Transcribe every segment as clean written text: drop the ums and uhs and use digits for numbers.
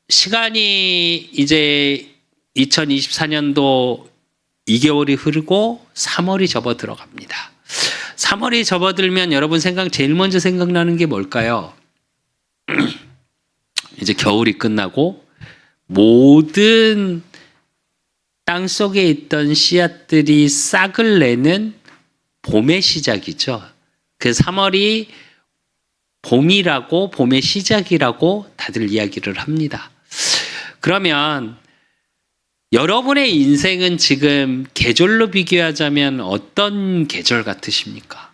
시간이 이제 2024년도 2개월이 흐르고 3월이 접어 들어갑니다. 3월이 접어들면 여러분 제일 먼저 생각나는 게 뭘까요? 이제 겨울이 끝나고 모든 땅 속에 있던 씨앗들이 싹을 내는 봄의 시작이죠. 그 3월이 봄이라고, 봄의 시작이라고 다들 이야기를 합니다. 그러면 여러분의 인생은 지금 계절로 비교하자면 어떤 계절 같으십니까?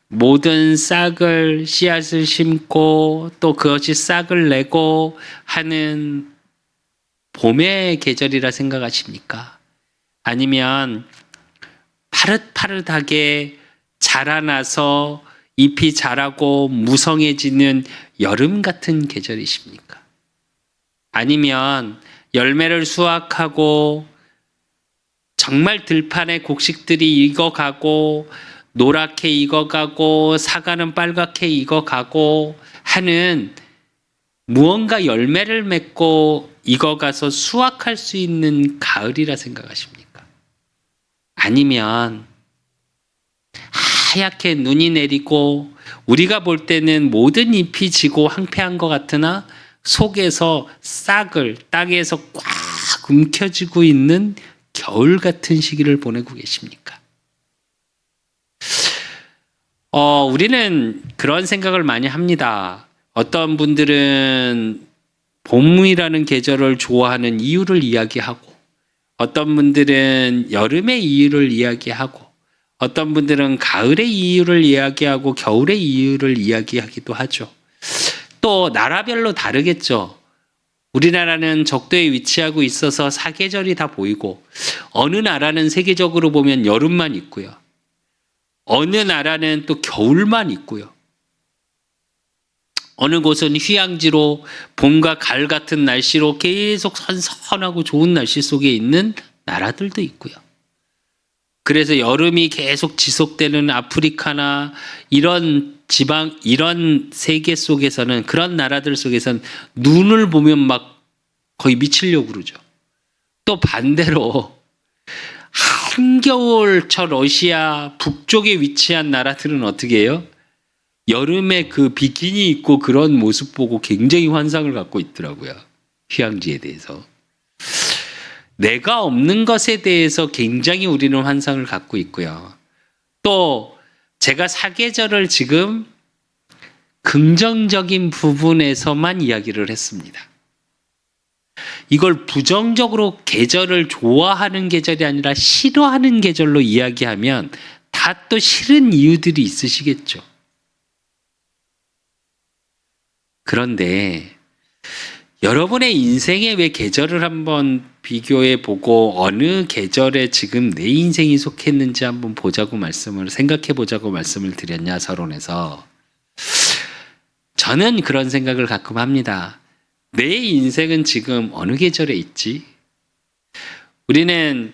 모든 씨앗을 심고 또 그것이 싹을 내고 하는 봄의 계절이라 생각하십니까? 아니면 파릇파릇하게 자라나서 잎이 자라고 무성해지는 여름 같은 계절이십니까? 아니면 열매를 수확하고 정말 들판에 곡식들이 익어가고 노랗게 익어가고 사과는 빨갛게 익어가고 하는 무언가 열매를 맺고 익어가서 수확할 수 있는 가을이라 생각하십니까? 아니면 하얗게 눈이 내리고 우리가 볼 때는 모든 잎이 지고 황폐한 것 같으나 속에서 싹을 땅에서 꽉 움켜쥐고 있는 겨울 같은 시기를 보내고 계십니까? 우리는 그런 생각을 많이 합니다. 어떤 분들은 봄이라는 계절을 좋아하는 이유를 이야기하고, 어떤 분들은 여름의 이유를 이야기하고, 어떤 분들은 가을의 이유를 이야기하고 겨울의 이유를 이야기하기도 하죠. 또 나라별로 다르겠죠. 우리나라는 적도에 위치하고 있어서 사계절이 다 보이고 어느 나라는 세계적으로 보면 여름만 있고요. 어느 나라는 또 겨울만 있고요. 어느 곳은 휴양지로 봄과 가을 같은 날씨로 계속 선선하고 좋은 날씨 속에 있는 나라들도 있고요. 그래서 여름이 계속 지속되는 아프리카나 이런 세계 속에서는, 그런 나라들 속에서는 눈을 보면 막 거의 미치려고 그러죠. 또 반대로 한겨울철 러시아 북쪽에 위치한 나라들은 어떻게 해요? 여름에 그 비키니 입고 그런 모습 보고 굉장히 환상을 갖고 있더라고요. 휴양지에 대해서. 내가 없는 것에 대해서 굉장히 우리는 환상을 갖고 있고요. 또 제가 사계절을 지금 긍정적인 부분에서만 이야기를 했습니다. 이걸 부정적으로 계절을 좋아하는 계절이 아니라 싫어하는 계절로 이야기하면 다 또 싫은 이유들이 있으시겠죠. 그런데 여러분의 인생에 왜 계절을 한번 비교해 보고 어느 계절에 지금 내 인생이 속했는지 한번 생각해 보자고 말씀을 드렸냐, 서론에서. 저는 그런 생각을 가끔 합니다. 내 인생은 지금 어느 계절에 있지? 우리는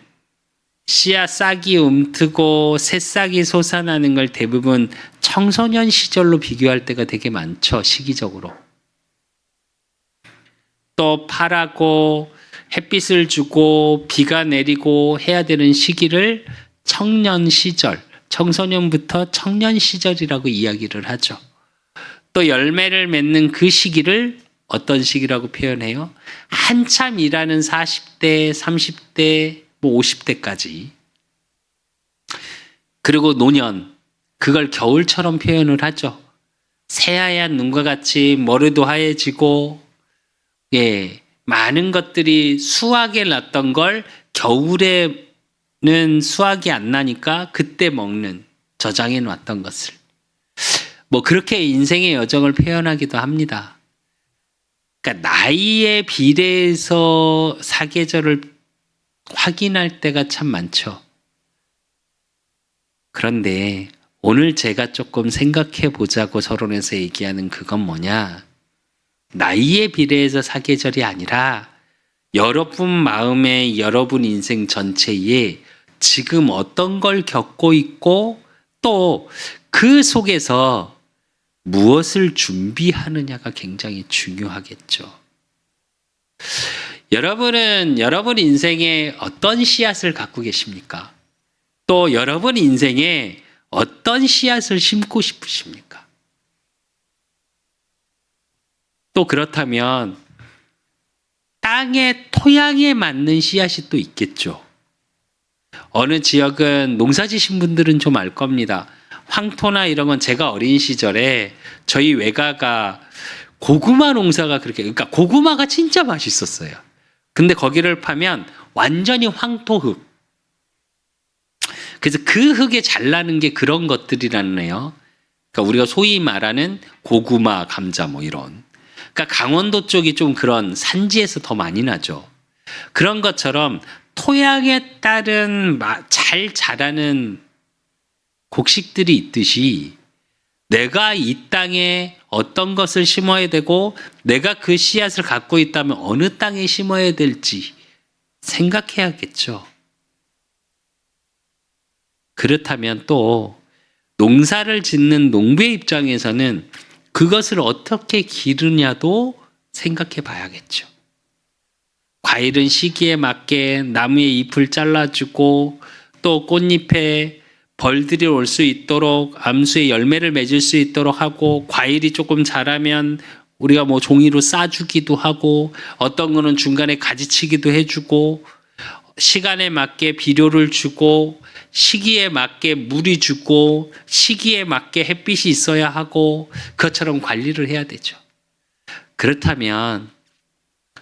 씨앗 싹이 움트고 새싹이 솟아나는 걸 대부분 청소년 시절로 비교할 때가 되게 많죠, 시기적으로. 또 파랗고 햇빛을 주고 비가 내리고 해야 되는 시기를 청년 시절, 청소년부터 청년 시절이라고 이야기를 하죠. 또 열매를 맺는 그 시기를 어떤 시기라고 표현해요? 한참 일하는 40대, 30대, 50대까지. 그리고 노년, 그걸 겨울처럼 표현을 하죠. 새하얀 눈과 같이 머리도 하얘지고, 많은 것들이 수확에 났던 걸 겨울에는 수확이 안 나니까 그때 먹는, 저장해 놨던 것을. 그렇게 인생의 여정을 표현하기도 합니다. 그러니까 나이에 비례해서 사계절을 확인할 때가 참 많죠. 그런데 오늘 제가 조금 생각해 보자고 서론에서 얘기하는 그건 뭐냐? 나이에 비례해서 사계절이 아니라 여러분 마음에, 여러분 인생 전체에 지금 어떤 걸 겪고 있고 또 그 속에서 무엇을 준비하느냐가 굉장히 중요하겠죠. 여러분은 여러분 인생에 어떤 씨앗을 갖고 계십니까? 또 여러분 인생에 어떤 씨앗을 심고 싶으십니까? 또 그렇다면 땅의 토양에 맞는 씨앗이 또 있겠죠. 어느 지역은 농사 지신 분들은 좀 알 겁니다. 황토나 이런 건 제가 어린 시절에 저희 외가가 고구마 농사가 그러니까 고구마가 진짜 맛있었어요. 근데 거기를 파면 완전히 황토흙. 그래서 그 흙에 잘 나는 게 그런 것들이라네요. 그러니까 우리가 소위 말하는 고구마, 감자 뭐 이런. 그러니까 강원도 쪽이 좀 그런 산지에서 더 많이 나죠. 그런 것처럼 토양에 따른 잘 자라는 곡식들이 있듯이 내가 이 땅에 어떤 것을 심어야 되고 내가 그 씨앗을 갖고 있다면 어느 땅에 심어야 될지 생각해야겠죠. 그렇다면 또 농사를 짓는 농부의 입장에서는 그것을 어떻게 기르냐도 생각해 봐야겠죠. 과일은 시기에 맞게 나무의 잎을 잘라주고 또 꽃잎에 벌들이 올 수 있도록 암수의 열매를 맺을 수 있도록 하고 과일이 조금 자라면 우리가 뭐 종이로 싸주기도 하고 어떤 거는 중간에 가지치기도 해주고 시간에 맞게 비료를 주고 시기에 맞게 물이 주고 시기에 맞게 햇빛이 있어야 하고 그것처럼 관리를 해야 되죠. 그렇다면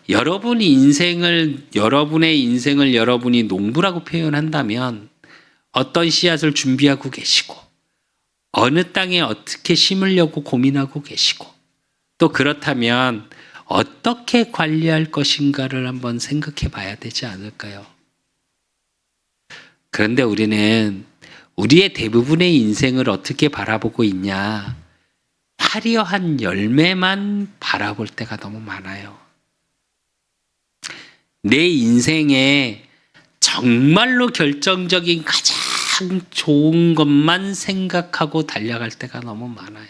여러분의 인생을 여러분이 농부라고 표현한다면 어떤 씨앗을 준비하고 계시고 어느 땅에 어떻게 심으려고 고민하고 계시고 또 그렇다면 어떻게 관리할 것인가를 한번 생각해 봐야 되지 않을까요? 그런데 우리는 우리의 대부분의 인생을 어떻게 바라보고 있냐? 화려한 열매만 바라볼 때가 너무 많아요. 내 인생에 정말로 결정적인 가장 좋은 것만 생각하고 달려갈 때가 너무 많아요.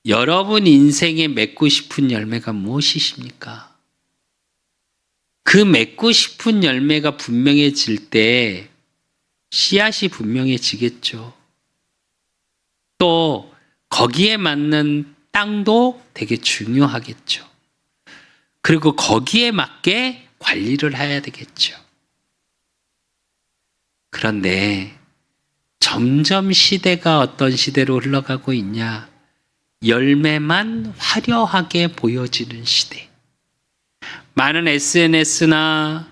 여러분 인생에 맺고 싶은 열매가 무엇이십니까? 그 맺고 싶은 열매가 분명해질 때 씨앗이 분명해지겠죠. 또 거기에 맞는 땅도 되게 중요하겠죠. 그리고 거기에 맞게 관리를 해야 되겠죠. 그런데 점점 시대가 어떤 시대로 흘러가고 있냐? 열매만 화려하게 보여지는 시대. 많은 SNS나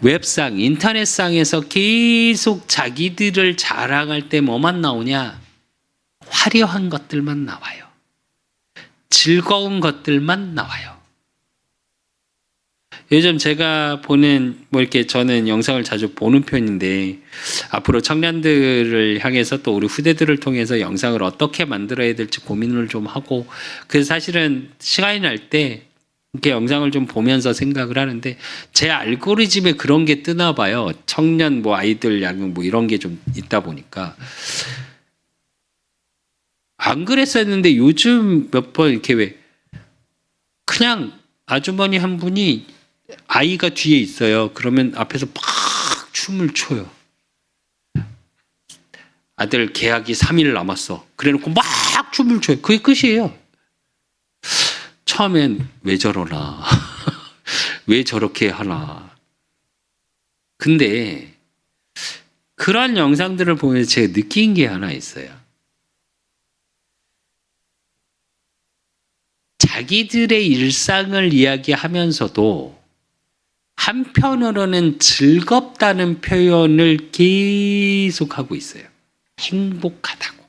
웹상, 인터넷상에서 계속 자기들을 자랑할 때 뭐만 나오냐? 화려한 것들만 나와요. 즐거운 것들만 나와요. 요즘 제가 보는 이렇게 저는 영상을 자주 보는 편인데 앞으로 청년들을 향해서 또 우리 후대들을 통해서 영상을 어떻게 만들어야 될지 고민을 좀 하고 그래서 사실은 시간이 날 때 이렇게 영상을 좀 보면서 생각을 하는데 제 알고리즘에 그런 게 뜨나 봐요. 청년 아이들 양육 이런 게 좀 있다 보니까 안 그랬었는데 요즘 몇 번 이렇게 그냥 아주머니 한 분이 아이가 뒤에 있어요. 그러면 앞에서 막 춤을 춰요. 아들 계약이 3일 남았어. 그래놓고 막 춤을 춰요. 그게 끝이에요. 처음엔 왜 저러나 왜 저렇게 하나. 근데 그런 영상들을 보면서 제가 느낀 게 하나 있어요. 자기들의 일상을 이야기하면서도 한편으로는 즐겁다는 표현을 계속하고 있어요. 행복하다고.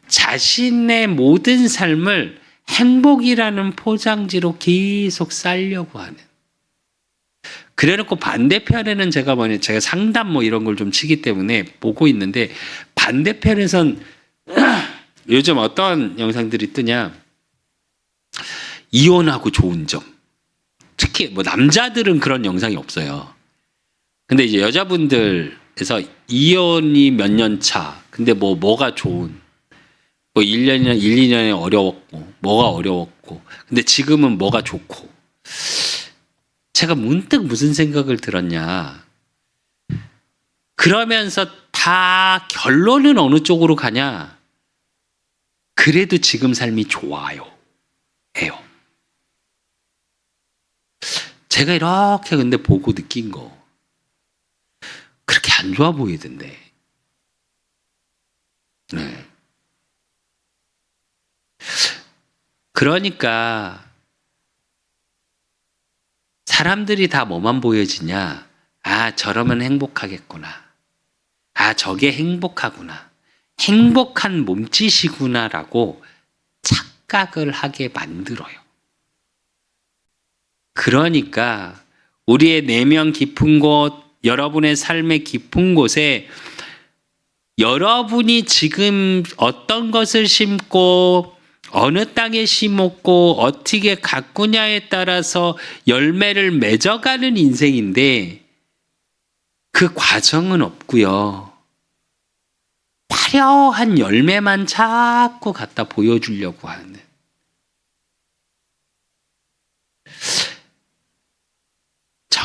자신의 모든 삶을 행복이라는 포장지로 계속 살려고 하는. 그래놓고 반대편에는 제가 상담 이런 걸 좀 치기 때문에 보고 있는데 반대편에선 요즘 어떤 영상들이 뜨냐? 이혼하고 좋은 점. 특히 남자들은 그런 영상이 없어요. 근데 이제 여자분들 그래서 이혼이 몇 년 차. 근데 뭐가 좋은. 뭐 1년이나 1, 2년에 어려웠고 뭐가 어려웠고 근데 지금은 뭐가 좋고 제가 문득 무슨 생각을 들었냐. 그러면서 다 결론은 어느 쪽으로 가냐. 그래도 지금 삶이 좋아요. 해요. 제가 이렇게 근데 보고 느낀 거 그렇게 안 좋아 보이던데. 네. 그러니까 사람들이 다 뭐만 보여지냐. 아, 저러면 행복하겠구나. 아, 저게 행복하구나. 행복한 몸짓이구나라고 착각을 하게 만들어요. 그러니까 우리의 내면 깊은 곳, 여러분의 삶의 깊은 곳에 여러분이 지금 어떤 것을 심고 어느 땅에 심었고 어떻게 가꾸냐에 따라서 열매를 맺어가는 인생인데 그 과정은 없고요. 화려한 열매만 자꾸 갖다 보여주려고 하는.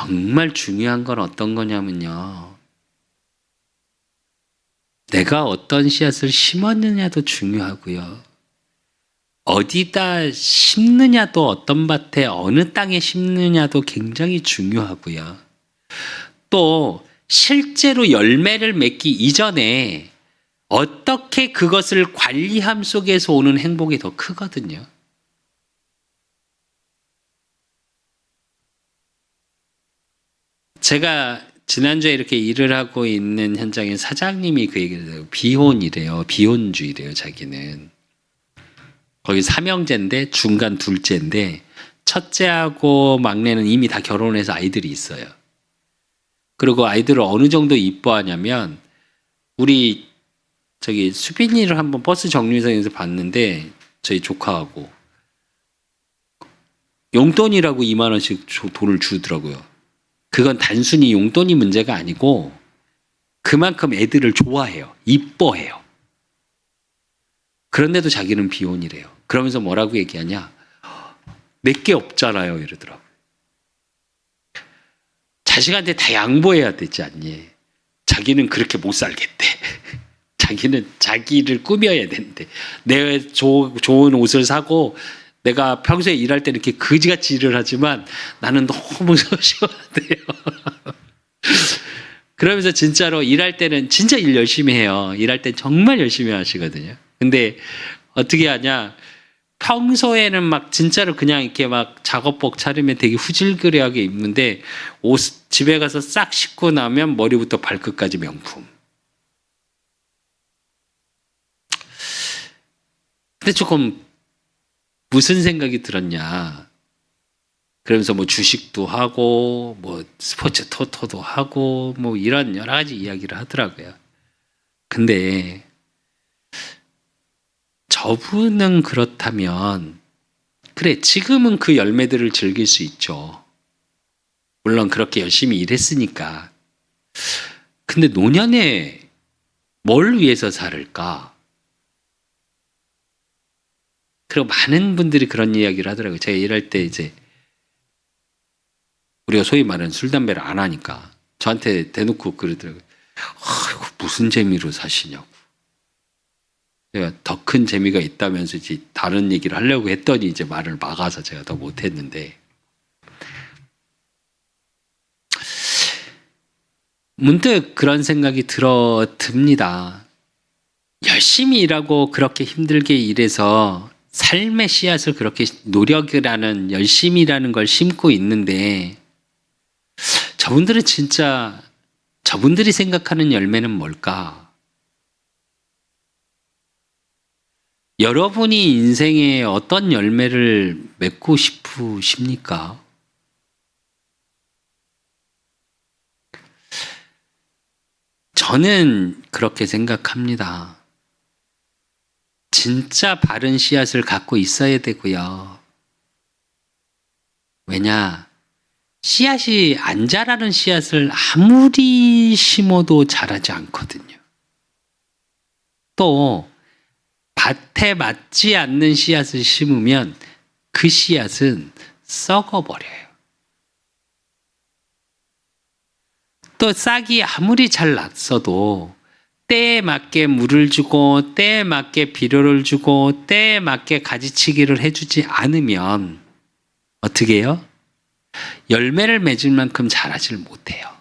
정말 중요한 건 어떤 거냐면요. 내가 어떤 씨앗을 심었느냐도 중요하고요. 어디다 심느냐도 어떤 밭에 어느 땅에 심느냐도 굉장히 중요하고요. 또 실제로 열매를 맺기 이전에 어떻게 그것을 관리함 속에서 오는 행복이 더 크거든요. 제가 지난주에 이렇게 일을 하고 있는 현장에 사장님이 그 얘기를 해요. 비혼이래요. 비혼주의래요. 자기는. 거기 삼형제인데 중간 둘째인데 첫째하고 막내는 이미 다 결혼해서 아이들이 있어요. 그리고 아이들을 어느 정도 이뻐하냐면 우리 저기 수빈이를 한번 버스 정류장에서 봤는데 저희 조카하고 용돈이라고 2만 원씩 돈을 주더라고요. 그건 단순히 용돈이 문제가 아니고 그만큼 애들을 좋아해요. 이뻐해요. 그런데도 자기는 비혼이래요. 그러면서 뭐라고 얘기하냐. 내게 없잖아요. 이러더라고요. 자식한테 다 양보해야 되지 않니. 자기는 그렇게 못 살겠대. 자기는 자기를 꾸며야 되는데 내 좋은 옷을 사고 내가 평소에 일할 때는 이렇게 그지같이 일을 하지만 나는 너무 소심하대요. 그러면서 진짜로 일할 때는 진짜 일 열심히 해요. 일할 때 정말 열심히 하시거든요. 근데 어떻게 하냐. 평소에는 막 진짜로 그냥 이렇게 막 작업복 차리면 되게 후질그레하게 입는데 옷 집에 가서 싹 씻고 나면 머리부터 발끝까지 명품. 근데 조금 무슨 생각이 들었냐. 그러면서 뭐 주식도 하고 뭐 스포츠 토토도 하고 뭐 이런 여러 가지 이야기를 하더라고요. 근데 저분은 그렇다면 그래 지금은 그 열매들을 즐길 수 있죠. 물론 그렇게 열심히 일했으니까. 근데 노년에 뭘 위해서 살을까? 그리고 많은 분들이 그런 이야기를 하더라고요. 제가 일할 때 이제 우리가 소위 말하는 술, 담배를 안 하니까 저한테 대놓고 그러더라고요. 이거 무슨 재미로 사시냐고. 제가 더 큰 재미가 있다면서 이제 다른 얘기를 하려고 했더니 이제 말을 막아서 제가 더 못했는데 문득 그런 생각이 듭니다. 열심히 일하고 그렇게 힘들게 일해서 삶의 씨앗을 그렇게 노력이라는 열심이라는 걸 심고 있는데 저분들은 진짜 저분들이 생각하는 열매는 뭘까? 여러분이 인생에 어떤 열매를 맺고 싶으십니까? 저는 그렇게 생각합니다. 진짜 바른 씨앗을 갖고 있어야 되고요. 왜냐? 씨앗이 안 자라는 씨앗을 아무리 심어도 자라지 않거든요. 또 밭에 맞지 않는 씨앗을 심으면 그 씨앗은 썩어버려요. 또 싹이 아무리 잘 났어도 때에 맞게 물을 주고 때에 맞게 비료를 주고 때에 맞게 가지치기를 해주지 않으면 어떻게 해요? 열매를 맺을 만큼 자라질 못해요.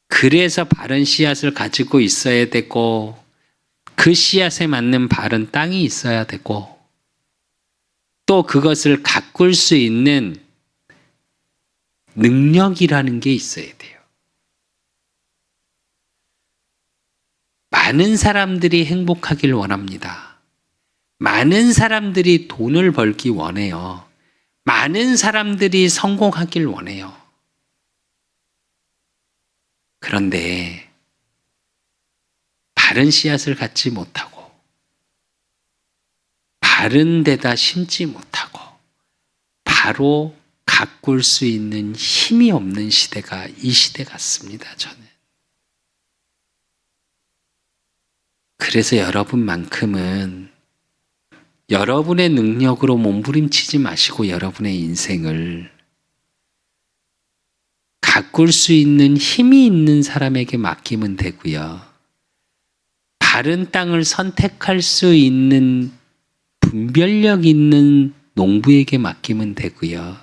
그래서 바른 씨앗을 가지고 있어야 되고 그 씨앗에 맞는 바른 땅이 있어야 되고 또 그것을 가꿀 수 있는 능력이라는 게 있어야 돼요. 많은 사람들이 행복하길 원합니다. 많은 사람들이 돈을 벌기 원해요. 많은 사람들이 성공하길 원해요. 그런데 바른 씨앗을 갖지 못하고 바른 데다 심지 못하고 바로 가꿀 수 있는 힘이 없는 시대가 이 시대 같습니다. 저는. 그래서 여러분만큼은 여러분의 능력으로 몸부림치지 마시고 여러분의 인생을 가꿀 수 있는 힘이 있는 사람에게 맡기면 되고요. 바른 땅을 선택할 수 있는 분별력 있는 농부에게 맡기면 되고요.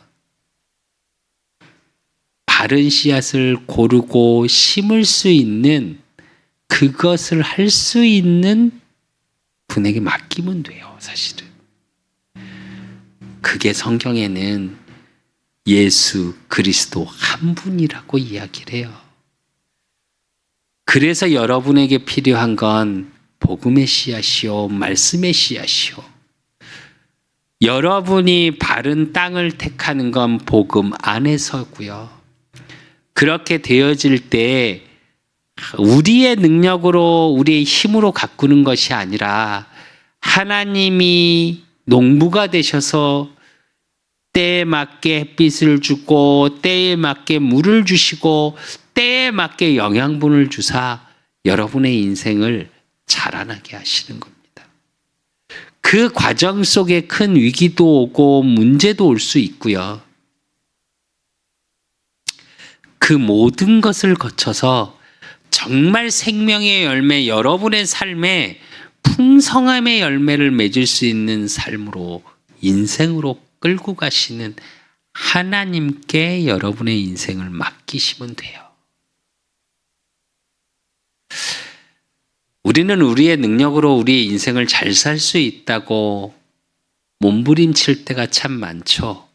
바른 씨앗을 고르고 심을 수 있는 그것을 할 수 있는 분에게 맡기면 돼요, 사실은. 그게 성경에는 예수 그리스도 한 분이라고 이야기를 해요. 그래서 여러분에게 필요한 건 복음의 씨앗이요, 말씀의 씨앗이요. 여러분이 바른 땅을 택하는 건 복음 안에서고요. 그렇게 되어질 때 우리의 능력으로 우리의 힘으로 가꾸는 것이 아니라 하나님이 농부가 되셔서 때에 맞게 햇빛을 주고 때에 맞게 물을 주시고 때에 맞게 영양분을 주사 여러분의 인생을 자라나게 하시는 겁니다. 그 과정 속에 큰 위기도 오고 문제도 올 수 있고요. 그 모든 것을 거쳐서 정말 생명의 열매, 여러분의 삶에 풍성함의 열매를 맺을 수 있는 삶으로, 인생으로 끌고 가시는 하나님께 여러분의 인생을 맡기시면 돼요. 우리는 우리의 능력으로 우리의 인생을 잘 살 수 있다고 몸부림칠 때가 참 많죠.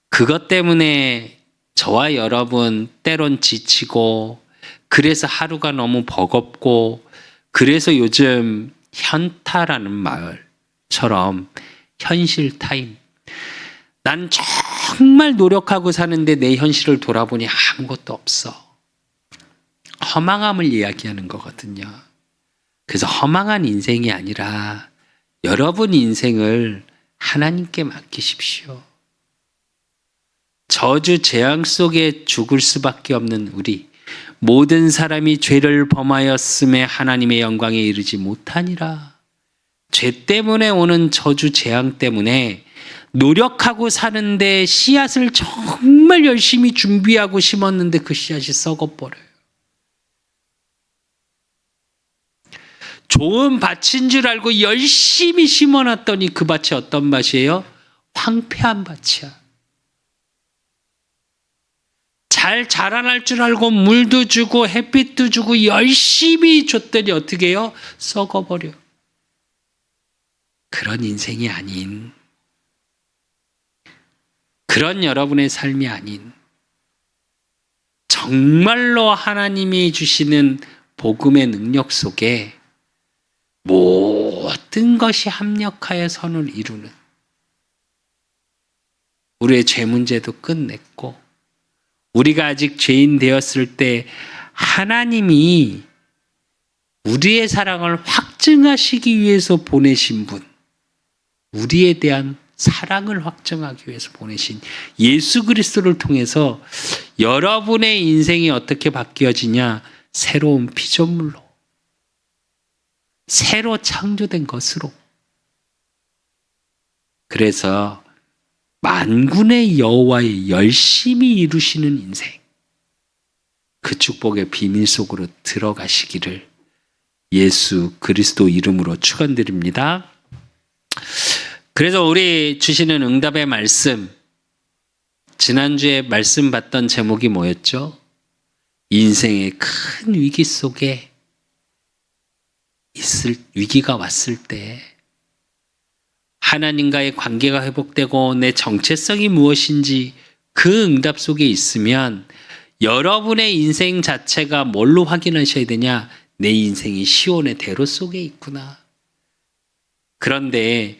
그것 때문에 저와 여러분 때론 지치고 그래서 하루가 너무 버겁고 그래서 요즘 현타라는 말처럼 현실 타임. 난 정말 노력하고 사는데 내 현실을 돌아보니 아무것도 없어. 허망함을 이야기하는 거거든요. 그래서 허망한 인생이 아니라 여러분 인생을 하나님께 맡기십시오. 저주 재앙 속에 죽을 수밖에 없는 우리 모든 사람이 죄를 범하였음에 하나님의 영광에 이르지 못하니라. 죄 때문에 오는 저주 재앙 때문에 노력하고 사는데 씨앗을 정말 열심히 준비하고 심었는데 그 씨앗이 썩어버려요. 좋은 밭인 줄 알고 열심히 심어놨더니 그 밭이 어떤 밭이에요? 황폐한 밭이야. 잘 자라날 줄 알고 물도 주고 햇빛도 주고 열심히 줬더니 어떻게 해요? 썩어버려. 그런 인생이 아닌, 그런 여러분의 삶이 아닌 정말로 하나님이 주시는 복음의 능력 속에 모든 것이 합력하여 선을 이루는, 우리의 죄 문제도 끝냈고 우리가 아직 죄인 되었을 때 하나님이 우리의 사랑을 확증하시기 위해서 보내신 분, 우리에 대한 사랑을 확증하기 위해서 보내신 예수 그리스도를 통해서 여러분의 인생이 어떻게 바뀌어지냐? 새로운 피조물로, 새로 창조된 것으로. 그래서 만군의 여호와의 열심히 이루시는 인생, 그 축복의 비밀 속으로 들어가시기를 예수 그리스도 이름으로 축원드립니다. 그래서 우리 주시는 응답의 말씀, 지난주에 말씀 받던 제목이 뭐였죠? 인생의 큰 위기 속에 위기가 왔을 때 하나님과의 관계가 회복되고 내 정체성이 무엇인지 그 응답 속에 있으면 여러분의 인생 자체가 뭘로 확인하셔야 되냐? 내 인생이 시온의 대로 속에 있구나. 그런데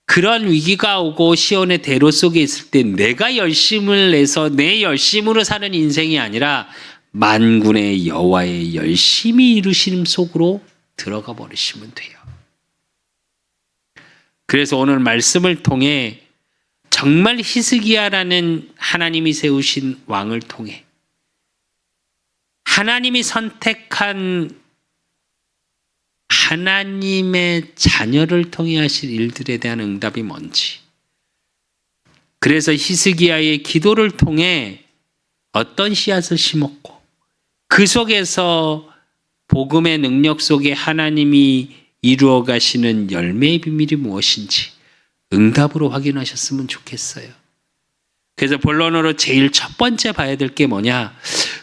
그런 위기가 오고 시온의 대로 속에 있을 때 내가 열심을 내서 내 열심으로 사는 인생이 아니라 만군의 여호와의 열심히 이루심 속으로 들어가 버리시면 돼요. 그래서 오늘 말씀을 통해 정말 히스기야라는 하나님이 세우신 왕을 통해 하나님이 선택한 하나님의 자녀를 통해 하실 일들에 대한 응답이 뭔지, 그래서 히스기야의 기도를 통해 어떤 씨앗을 심었고 그 속에서 복음의 능력 속에 하나님이 이루어 가시는 열매의 비밀이 무엇인지 응답으로 확인하셨으면 좋겠어요. 그래서 본론으로 제일 첫 번째 봐야 될 게 뭐냐?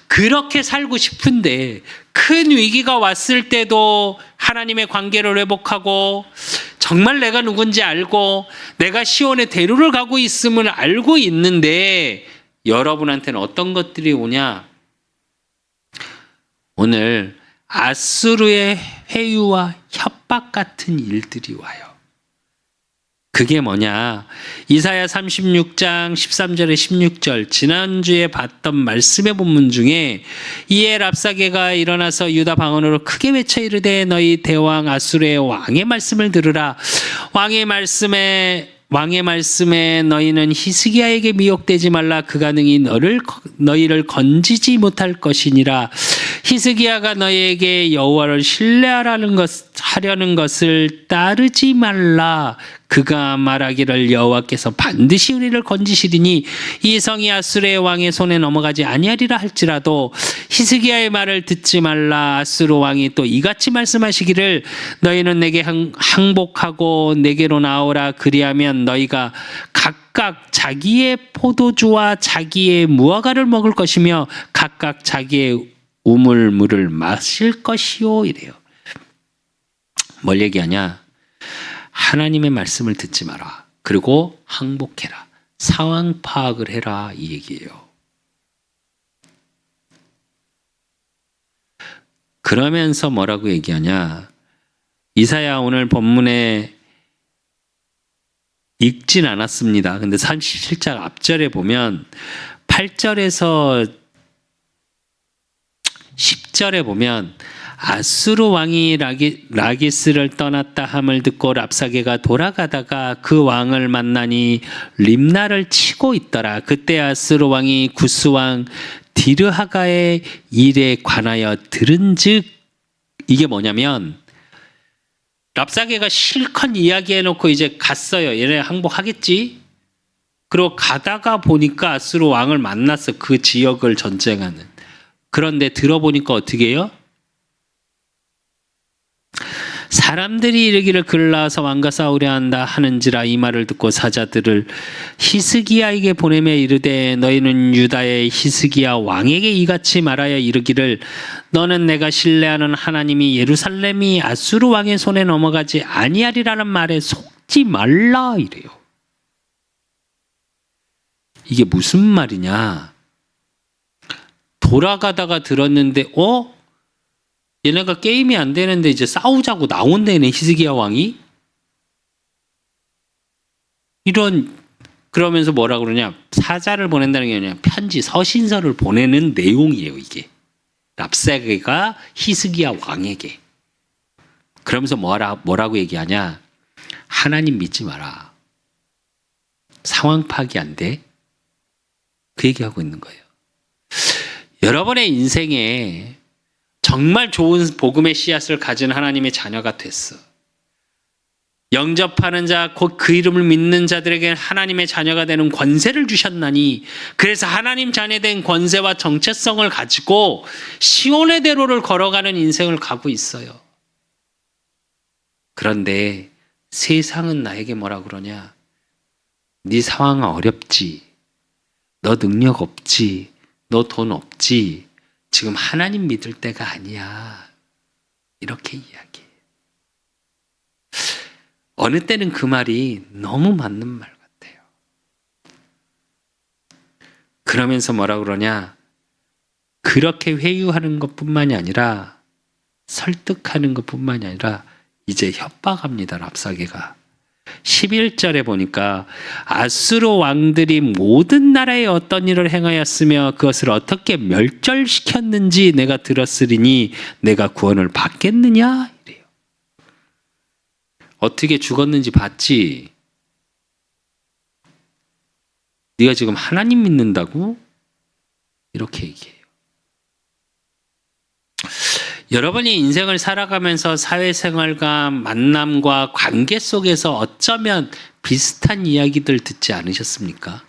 그렇게 살고 싶은데 큰 위기가 왔을 때도 하나님의 관계를 회복하고 정말 내가 누군지 알고 내가 시온의 대로를 가고 있음을 알고 있는데 여러분한테는 어떤 것들이 오냐? 오늘 아수르의 회유와 협박 같은 일들이 와요. 그게 뭐냐? 이사야 36장 13절에 16절, 지난주에 봤던 말씀의 본문 중에 이에 랍사게가 일어나서 유다 방언으로 크게 외쳐 이르되 너희 대왕 아수르의 왕의 말씀을 들으라. 왕의 말씀에 너희는 히스기야에게 미혹되지 말라. 그가 능히 너희를 건지지 못할 것이니라. 히스기야가 너희에게 여호와를 신뢰하려는 것을 따르지 말라. 그가 말하기를 여호와께서 반드시 우리를 건지시리니 이 성이 아수르의 왕의 손에 넘어가지 아니하리라 할지라도 히스기야의 말을 듣지 말라. 아수르 왕이 또 이같이 말씀하시기를 너희는 내게 항복하고 내게로 나오라. 그리하면 너희가 각각 자기의 포도주와 자기의 무화과를 먹을 것이며 각각 자기의 우물물을 마실 것이요. 이래요. 뭘 얘기하냐? 하나님의 말씀을 듣지 마라. 그리고 항복해라. 상황 파악을 해라. 이 얘기예요. 그러면서 뭐라고 얘기하냐? 이사야 오늘 본문에 읽진 않았습니다. 근데 37장 앞절에 보면 8절에서 10절에 보면 아수르 왕이 라기스를 떠났다 함을 듣고 랍사게가 돌아가다가 그 왕을 만나니 림나를 치고 있더라. 그때 아수르 왕이 구스 왕 디르하가의 일에 관하여 들은즉, 이게 뭐냐면 랍사게가 실컷 이야기해놓고 이제 갔어요. 얘네 항복하겠지. 그리고 가다가 보니까 아수르 왕을 만났어. 그 지역을 전쟁하는. 그런데 들어보니까 어떻게 해요? 사람들이 이르기를 그를 낳아서 왕과 싸우려 한다 하는지라. 이 말을 듣고 사자들을 히스기야에게 보내며 이르되 너희는 유다의 히스기야 왕에게 이같이 말하여 이르기를 너는 내가 신뢰하는 하나님이 예루살렘이 아수르 왕의 손에 넘어가지 아니하리라는 말에 속지 말라. 이래요. 이게 무슨 말이냐? 돌아가다가 들었는데 얘네가 게임이 안 되는데 이제 싸우자고 나온다네, 히스기야 왕이. 그러면서 뭐라 그러냐? 사자를 보낸다는 게 아니라 편지, 서신서를 보내는 내용이에요, 이게. 랍사게가 히스기야 왕에게. 그러면서 뭐라고 얘기하냐? 하나님 믿지 마라. 상황 파악이 안 돼? 그 얘기하고 있는 거예요. 여러분의 인생에 정말 좋은 복음의 씨앗을 가진 하나님의 자녀가 됐어. 영접하는 자, 곧 그 이름을 믿는 자들에게 하나님의 자녀가 되는 권세를 주셨나니, 그래서 하나님 자녀된 권세와 정체성을 가지고 시온의 대로를 걸어가는 인생을 가고 있어요. 그런데 세상은 나에게 뭐라 그러냐? 네 상황은 어렵지. 너 능력 없지. 너 돈 없지. 지금 하나님 믿을 때가 아니야. 이렇게 이야기해요. 어느 때는 그 말이 너무 맞는 말 같아요. 그러면서 뭐라 그러냐? 그렇게 회유하는 것뿐만이 아니라 설득하는 것뿐만이 아니라 이제 협박합니다. 랍사게가. 11절에 보니까 아수르 왕들이 모든 나라에 어떤 일을 행하였으며 그것을 어떻게 멸절시켰는지 내가 들었으리니 내가 구원을 받겠느냐? 이래요. 어떻게 죽었는지 봤지? 네가 지금 하나님 믿는다고? 이렇게 얘기해요. 여러분이 인생을 살아가면서 사회생활과 만남과 관계 속에서 어쩌면 비슷한 이야기들 듣지 않으셨습니까?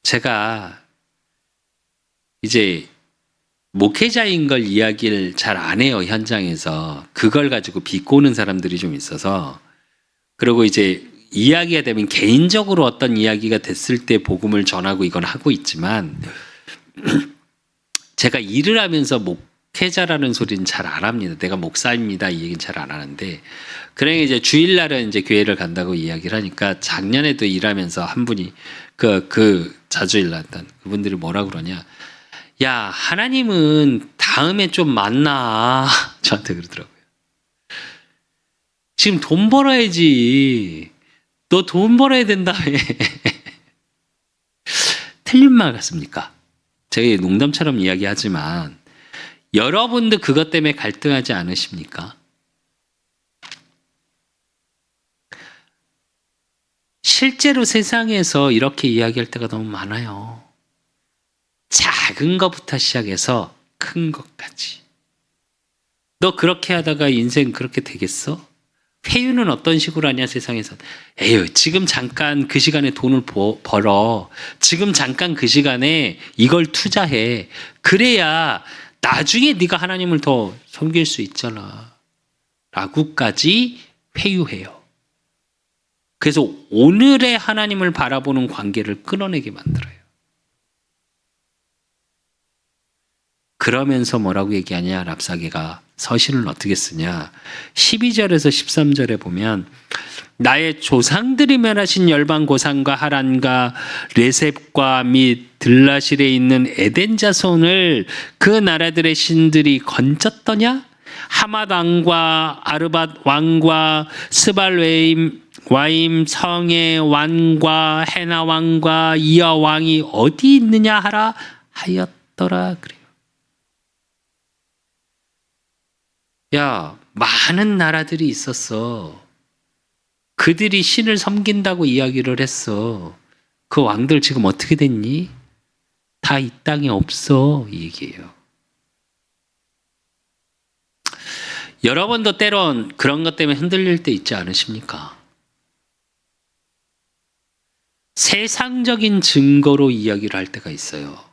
제가 이제 목회자인 걸 이야기를 잘 안 해요, 현장에서. 그걸 가지고 비꼬는 사람들이 좀 있어서. 그리고 이제 이야기가 되면 개인적으로 어떤 이야기가 됐을 때 복음을 전하고 이건 하고 있지만, 제가 일을 하면서 목회자라는 소리는 잘 안 합니다. 내가 목사입니다. 이 얘기는 잘 안 하는데, 그러니까 이제 주일날은 이제 교회를 간다고 이야기를 하니까 작년에도 일하면서 한 분이 자주 일났던 그분들이 뭐라 그러냐? 야, 하나님은 다음에 좀 만나. 저한테 그러더라고요. 지금 돈 벌어야지. 너 돈 벌어야 된다며. 틀린 말 같습니까? 제가 농담처럼 이야기하지만 여러분도 그것 때문에 갈등하지 않으십니까? 실제로 세상에서 이렇게 이야기할 때가 너무 많아요. 작은 것부터 시작해서 큰 것까지. 너 그렇게 하다가 인생 그렇게 되겠어? 회유는 어떤 식으로 하냐 세상에서. 에휴, 지금 잠깐 그 시간에 돈을 벌어. 지금 잠깐 그 시간에 이걸 투자해. 그래야 나중에 네가 하나님을 더 섬길 수 있잖아. 라고까지 회유해요. 그래서 오늘의 하나님을 바라보는 관계를 끊어내게 만들어요. 그러면서 뭐라고 얘기하냐, 랍사게가. 서신을 어떻게 쓰냐. 12절에서 13절에 보면 나의 조상들이 멸하신 열방 고산과 하란과 레셉과 및 들라실에 있는 에덴 자손을 그 나라들의 신들이 건졌더냐? 하맛 왕과 아르밧 왕과 스발웨임 와임 성의 왕과 헤나 왕과 이어 왕이 어디 있느냐 하라 하였더라. 그래요. 야, 많은 나라들이 있었어. 그들이 신을 섬긴다고 이야기를 했어. 그 왕들 지금 어떻게 됐니? 다 이 땅에 없어. 이 얘기예요. 여러분도 때론 그런 것 때문에 흔들릴 때 있지 않으십니까? 세상적인 증거로 이야기를 할 때가 있어요.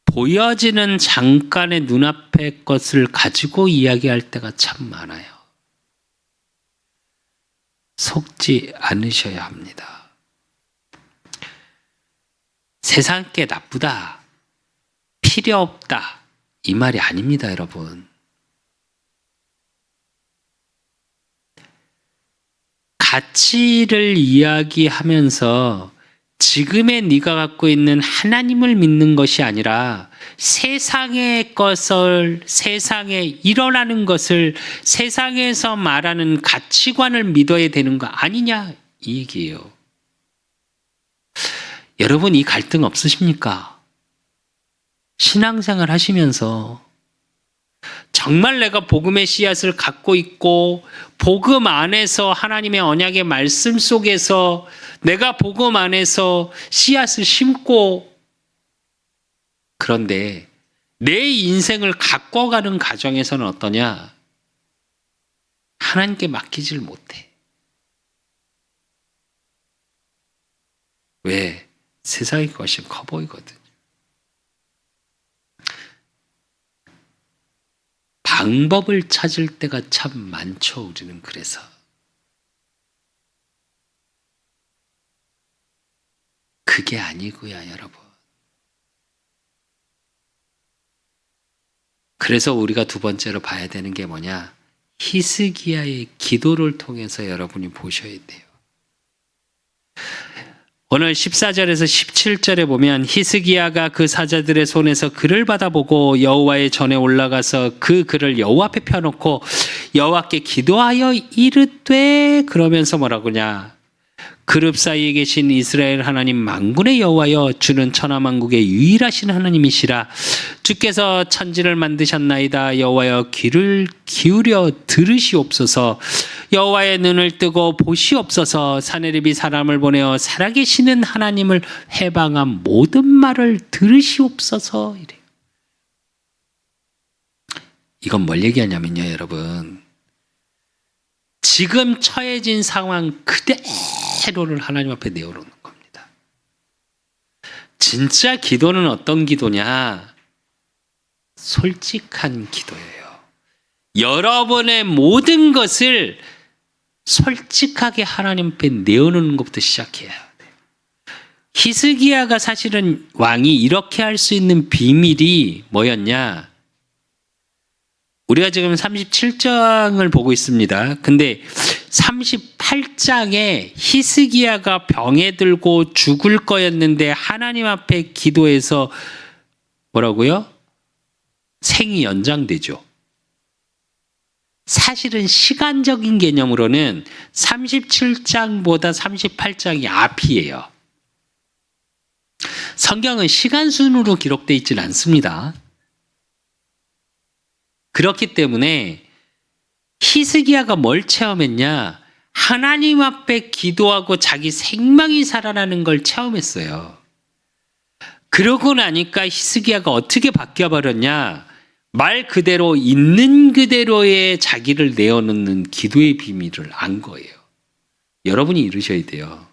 보여지는 잠깐의 눈앞의 것을 가지고 이야기할 때가 참 많아요. 속지 않으셔야 합니다. 세상 게 나쁘다, 필요 없다, 이 말이 아닙니다, 여러분. 가치를 이야기하면서 지금의 네가 갖고 있는 하나님을 믿는 것이 아니라 세상의 것을, 세상에 일어나는 것을, 세상에서 말하는 가치관을 믿어야 되는 거 아니냐, 이 얘기예요. 여러분, 이 갈등 없으십니까? 신앙생활 하시면서 정말 내가 복음의 씨앗을 갖고 있고 복음 안에서 하나님의 언약의 말씀 속에서 내가 복음 안에서 씨앗을 심고 그런데 내 인생을 가꿔가는 과정에서는 어떠냐? 하나님께 맡기질 못해. 왜? 세상의 것이 커 보이거든. 방법을 찾을 때가 참 많죠. 우리는 그래서. 그게 아니고요, 여러분. 그래서 우리가 두 번째로 봐야 되는 게 뭐냐? 히스기야의 기도를 통해서 여러분이 보셔야 돼요. 오늘 14절에서 17절에 보면 히스기야가 그 사자들의 손에서 글을 받아보고 여호와의 전에 올라가서 그 글을 여호와 앞에 펴놓고 여호와께 기도하여 이르되 그러면서 뭐라고냐? 그룹 사이에 계신 이스라엘 하나님 만군의 여호와여 주는 천하만국의 유일하신 하나님이시라. 주께서 천지를 만드셨나이다. 여호와여 귀를 기울여 들으시옵소서. 여호와의 눈을 뜨고 보시옵소서. 사내립이 사람을 보내어 살아계시는 하나님을 해방한 모든 말을 들으시옵소서. 이래요. 이건 뭘 얘기하냐면요, 여러분. 지금 처해진 상황 그대로를 하나님 앞에 내어놓는 겁니다. 진짜 기도는 어떤 기도냐? 솔직한 기도예요. 여러분의 모든 것을 솔직하게 하나님 앞에 내어놓는 것부터 시작해야 돼요. 히스기야가 사실은 왕이 이렇게 할 수 있는 비밀이 뭐였냐? 우리가 지금 37장을 보고 있습니다. 근데 38장에 히스기야가 병에 들고 죽을 거였는데 하나님 앞에 기도해서 뭐라고요? 생이 연장되죠. 사실은 시간적인 개념으로는 37장보다 38장이 앞이에요. 성경은 시간 순으로 기록되어 있지는 않습니다. 그렇기 때문에 히스기야가 뭘 체험했냐? 하나님 앞에 기도하고 자기 생명이 살아나는 걸 체험했어요. 그러고 나니까 히스기야가 어떻게 바뀌어버렸냐? 말 그대로 있는 그대로의 자기를 내어놓는 기도의 비밀을 안 거예요. 여러분이 이루셔야 돼요.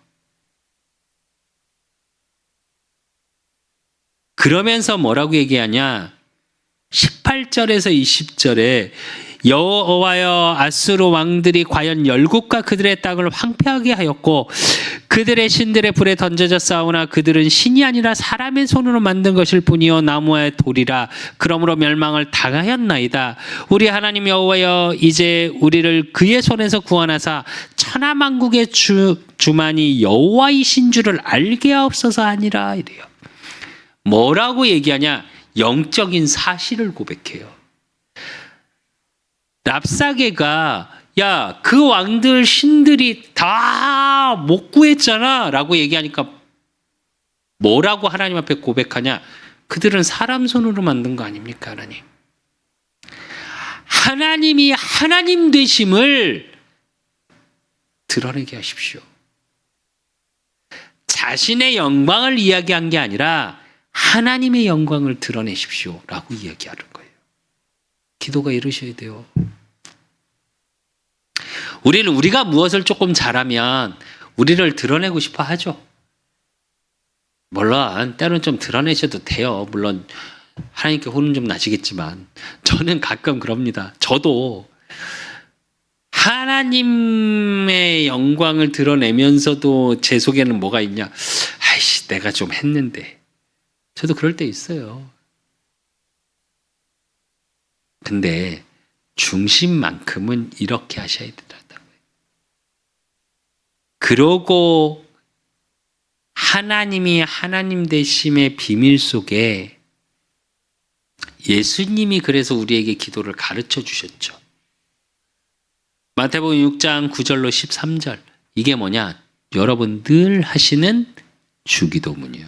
그러면서 뭐라고 얘기하냐? 18절에서 20절에 여호와여 아수르 왕들이 과연 열국과 그들의 땅을 황폐하게 하였고 그들의 신들의 불에 던져져 싸우나 그들은 신이 아니라 사람의 손으로 만든 것일 뿐이요 나무와 돌이라. 그러므로 멸망을 당하였나이다. 우리 하나님 여호와여 이제 우리를 그의 손에서 구원하사 천하만국의 주만이 여호와이신 줄을 알게 하옵소서 하니라. 이래요. 뭐라고 얘기하냐? 영적인 사실을 고백해요. 랍사게가 야, 그 왕들 신들이 다 못 구했잖아 라고 얘기하니까 뭐라고 하나님 앞에 고백하냐? 그들은 사람 손으로 만든 거 아닙니까, 하나님? 하나님이 하나님 되심을 드러내게 하십시오. 자신의 영광을 이야기한 게 아니라 하나님의 영광을 드러내십시오 라고 이야기하는 거예요. 기도가 이러셔야 돼요. 우리가 무엇을 조금 잘하면 우리를 드러내고 싶어 하죠. 물론 때로는 좀 드러내셔도 돼요. 물론 하나님께 혼은 좀 나시겠지만 저는 가끔 그럽니다. 저도 하나님의 영광을 드러내면서도 제 속에는 뭐가 있냐? 아이씨, 내가 좀 했는데. 저도 그럴 때 있어요. 근데 중심만큼은 이렇게 하셔야 된다고요. 그러고 하나님이 하나님 되심의 비밀 속에 예수님이 그래서 우리에게 기도를 가르쳐 주셨죠. 마태복음 6장 9절로 13절. 이게 뭐냐? 여러분 늘 하시는 주기도문이요.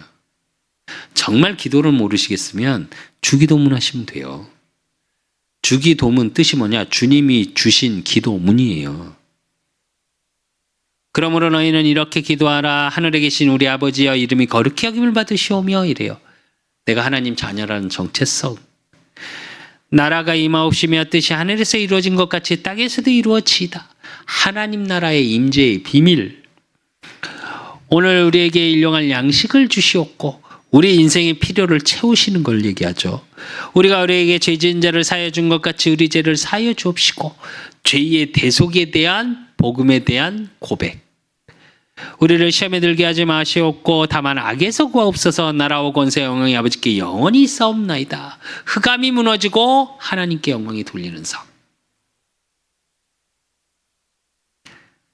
정말 기도를 모르시겠으면 주기도문 하시면 돼요. 주기도문 뜻이 뭐냐? 주님이 주신 기도문이에요. 그러므로 너희는 이렇게 기도하라. 하늘에 계신 우리 아버지여 이름이 거룩히 여김을 받으시오며 이래요. 내가 하나님 자녀라는 정체성. 나라가 임하옵시며 뜻이 하늘에서 이루어진 것 같이 땅에서도 이루어지이다. 하나님 나라의 임재의 비밀. 오늘 우리에게 일용할 양식을 주시옵고 우리 인생의 필요를 채우시는 걸 얘기하죠. 우리가 우리에게 죄 지은 자를 사하여 준 것 같이 우리 죄를 사하여 주옵시고 죄의 대속에 대한 복음에 대한 고백. 우리를 시험에 들게 하지 마시옵고 다만 악에서 구하옵소서. 나라와 권세 영광이 아버지께 영원히 있사옵나이다. 흑암이 무너지고 하나님께 영광이 돌리는 삶.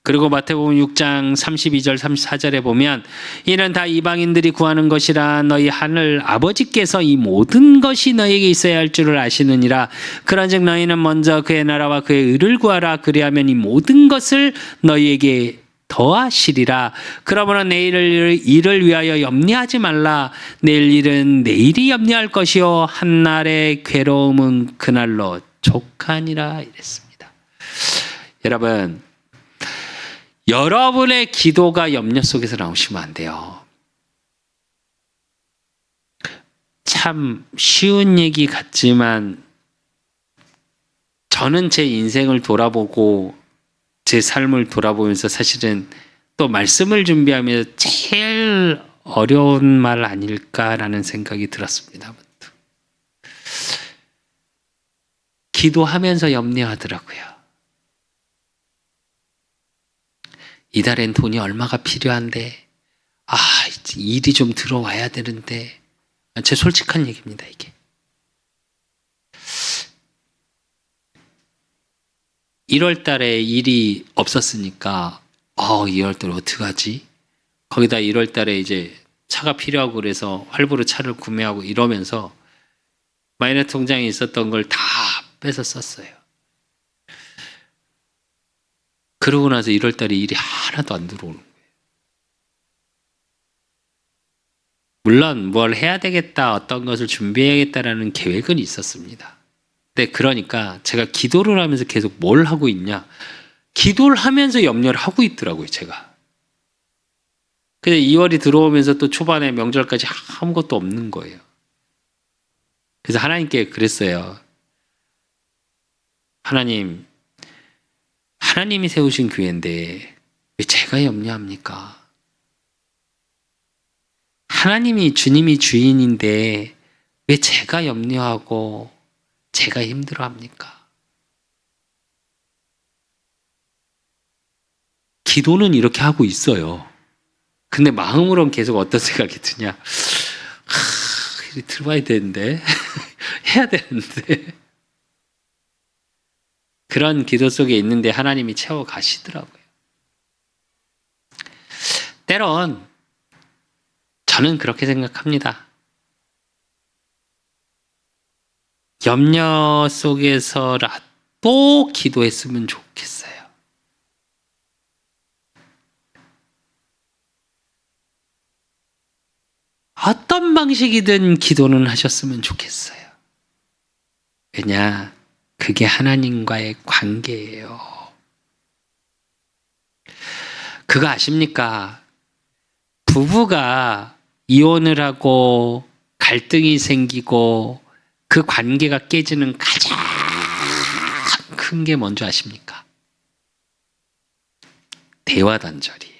그리고 마태복음 6장 32절 34절에 보면 이는 다 이방인들이 구하는 것이라 너희 하늘 아버지께서 이 모든 것이 너희에게 있어야 할 줄을 아시느니라. 그런즉 너희는 먼저 그의 나라와 그의 의를 구하라. 그리하면 이 모든 것을 너희에게 더하시리라. 그러므로 내일 일을 위하여 염려하지 말라. 내일 일은 내일이 염려할 것이요 한날의 괴로움은 그날로 족하니라 이랬습니다. 여러분, 여러분의 기도가 염려 속에서 나오시면 안 돼요. 참 쉬운 얘기 같지만 저는 제 인생을 돌아보고 제 삶을 돌아보면서 사실은 또 말씀을 준비하면서 제일 어려운 말 아닐까라는 생각이 들었습니다. 기도하면서 염려하더라고요. 이달엔 돈이 얼마가 필요한데, 일이 좀 들어와야 되는데, 제 솔직한 얘기입니다, 이게. 1월 달에 일이 없었으니까, 2월 달에 어떡하지? 거기다 1월 달에 이제 차가 필요하고 그래서 할부로 차를 구매하고 이러면서 마이너 통장에 있었던 걸 다 빼서 썼어요. 그러고 나서 1월 달에 일이 하나도 안 들어오는 거예요. 물론 뭘 해야 되겠다, 어떤 것을 준비해야겠다라는 계획은 있었습니다. 근데 그러니까 제가 기도를 하면서 계속 뭘 하고 있냐? 기도를 하면서 염려를 하고 있더라고요, 제가. 근데 2월이 들어오면서 또 초반에 명절까지 아무것도 없는 거예요. 그래서 하나님께 그랬어요. 하나님이 세우신 교회인데 왜 제가 염려합니까? 주님이 주인인데 왜 제가 염려하고 제가 힘들어합니까? 기도는 이렇게 하고 있어요. 근데 마음으로는 계속 어떤 생각이 드냐? 들어와야 되는데 해야 되는데 그런 기도 속에 있는데 하나님이 채워 가시더라고요. 때론 저는 그렇게 생각합니다. 염려 속에서라도 기도했으면 좋겠어요. 어떤 방식이든 기도는 하셨으면 좋겠어요. 왜냐? 그게 하나님과의 관계예요. 그거 아십니까? 부부가 이혼을 하고 갈등이 생기고 그 관계가 깨지는 가장 큰 게 뭔지 아십니까? 대화 단절이에요.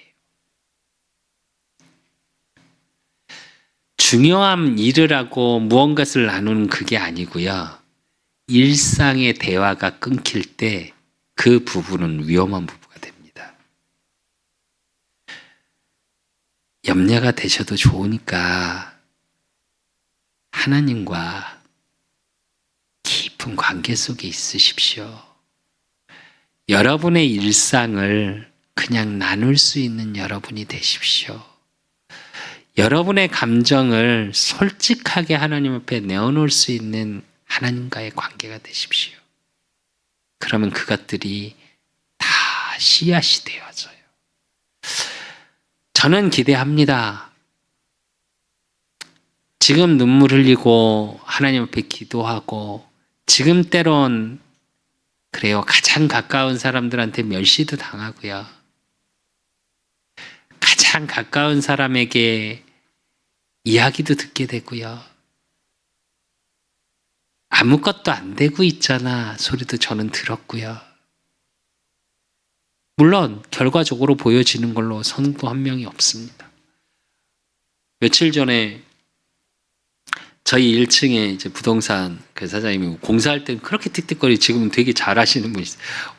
중요한 일을 하고 무언가를 나누는 그게 아니고요. 일상의 대화가 끊길 때 그 부부는 위험한 부부가 됩니다. 염려가 되셔도 좋으니까 하나님과 깊은 관계 속에 있으십시오. 여러분의 일상을 그냥 나눌 수 있는 여러분이 되십시오. 여러분의 감정을 솔직하게 하나님 앞에 내어놓을 수 있는 하나님과의 관계가 되십시오. 그러면 그것들이 다 씨앗이 되어져요. 저는 기대합니다. 지금 눈물 흘리고 하나님 앞에 기도하고 지금 때론 그래요. 가장 가까운 사람들한테 멸시도 당하고요. 가장 가까운 사람에게 이야기도 듣게 되고요. 아무것도 안 되고 있잖아 소리도 저는 들었고요. 물론 결과적으로 보여지는 걸로 성도 한 명이 없습니다. 며칠 전에 저희 1층에 이제 부동산 그 사장님이 공사할 때는 그렇게 틱틱거리 지금은 되게 잘하시는 분이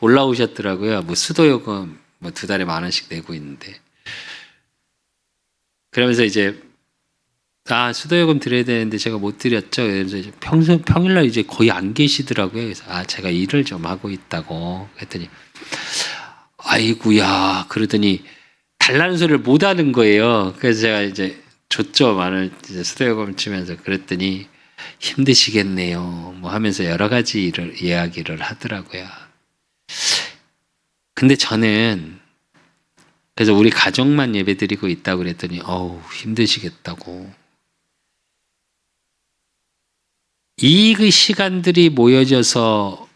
올라오셨더라고요. 뭐 수도요금 뭐 2달에 10,000원씩 내고 있는데 그러면서 이제 수도요금 드려야 되는데 제가 못 드렸죠. 그래서 이제 평일날 이제 거의 안 계시더라고요. 그래서 제가 일을 좀 하고 있다고 했더니 아이구야 그러더니 달라는 소리를 못 하는 거예요. 그래서 제가 이제 줬죠. 만을 이제 수도요금 치면서 그랬더니 힘드시겠네요. 뭐 하면서 여러 가지 이야기를 하더라고요. 근데 저는 그래서 우리 가족만 예배드리고 있다고 그랬더니 힘드시겠다고. 이 시간들이 모여져서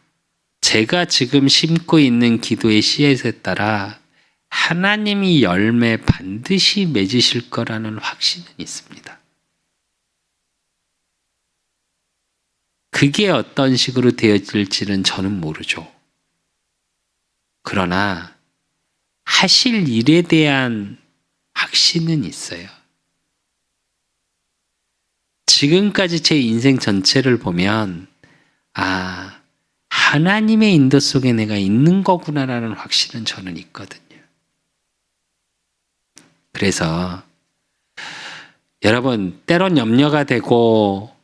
제가 지금 심고 있는 기도의 씨앗에 따라 하나님이 열매 반드시 맺으실 거라는 확신은 있습니다. 그게 어떤 식으로 되어질지는 저는 모르죠. 그러나 하실 일에 대한 확신은 있어요. 지금까지 제 인생 전체를 보면 하나님의 인도 속에 내가 있는 거구나라는 확신은 저는 있거든요. 그래서 여러분 때론 염려가 되고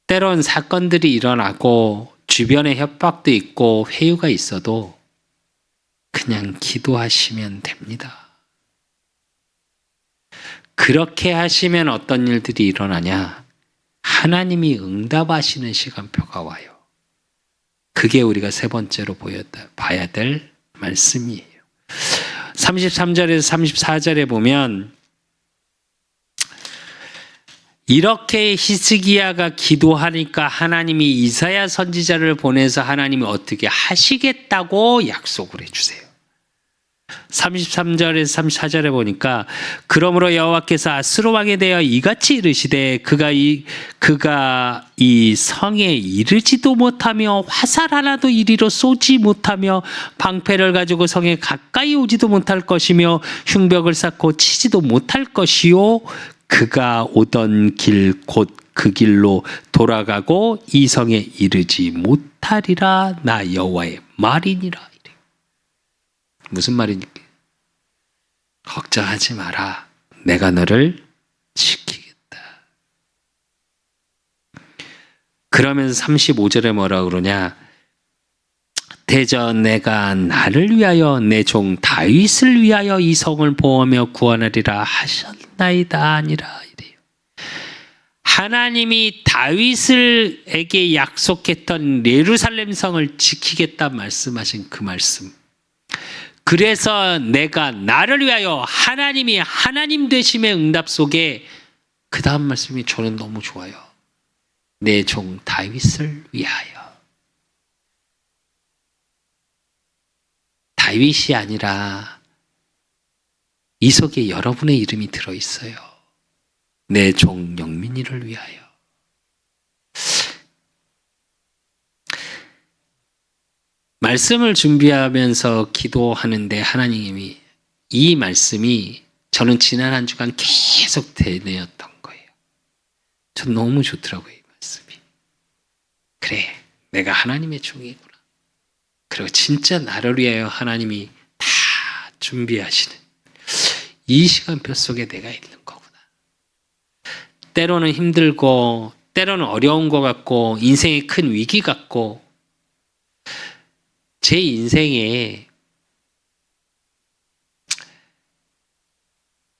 때론 사건들이 일어나고 주변에 협박도 있고 회유가 있어도 그냥 기도하시면 됩니다. 그렇게 하시면 어떤 일들이 일어나냐? 하나님이 응답하시는 시간표가 와요. 그게 우리가 세 번째로 봐야 될 말씀이에요. 33절에서 34절에 보면 이렇게 히스기야가 기도하니까 하나님이 이사야 선지자를 보내서 하나님이 어떻게 하시겠다고 약속을 해주세요. 33절에서 34절에 보니까 그러므로 여호와께서 아스로 왕에 대하여 이같이 이르시되 그가 이 성에 이르지도 못하며 화살 하나도 이리로 쏘지 못하며 방패를 가지고 성에 가까이 오지도 못할 것이며 흉벽을 쌓고 치지도 못할 것이요 그가 오던 길 곧 그 길로 돌아가고 이 성에 이르지 못하리라 나 여호와의 말이니라. 무슨 말입니까? 걱정하지 마라. 내가 너를 지키겠다. 그러면서 35절에 뭐라 그러냐? 대저 내가 나를 위하여 내 종 다윗을 위하여 이 성을 보호하며 구원하리라 하셨나이다 아니라 이래요. 하나님이 다윗에게 약속했던 예루살렘 성을 지키겠다 말씀하신 그 말씀. 그래서 내가 나를 위하여 하나님이 하나님 되심의 응답 속에 그 다음 말씀이 저는 너무 좋아요. 내 종 다윗을 위하여. 다윗이 아니라 이 속에 여러분의 이름이 들어있어요. 내 종 영민이를 위하여. 말씀을 준비하면서 기도하는데 하나님이 이 말씀이 저는 지난 한 주간 계속 되뇌었던 거예요. 전 너무 좋더라고요, 이 말씀이. 그래, 내가 하나님의 종이구나. 그리고 진짜 나를 위하여 하나님이 다 준비하시는 이 시간표 속에 내가 있는 거구나. 때로는 힘들고 때로는 어려운 것 같고 인생의 큰 위기 같고 제 인생에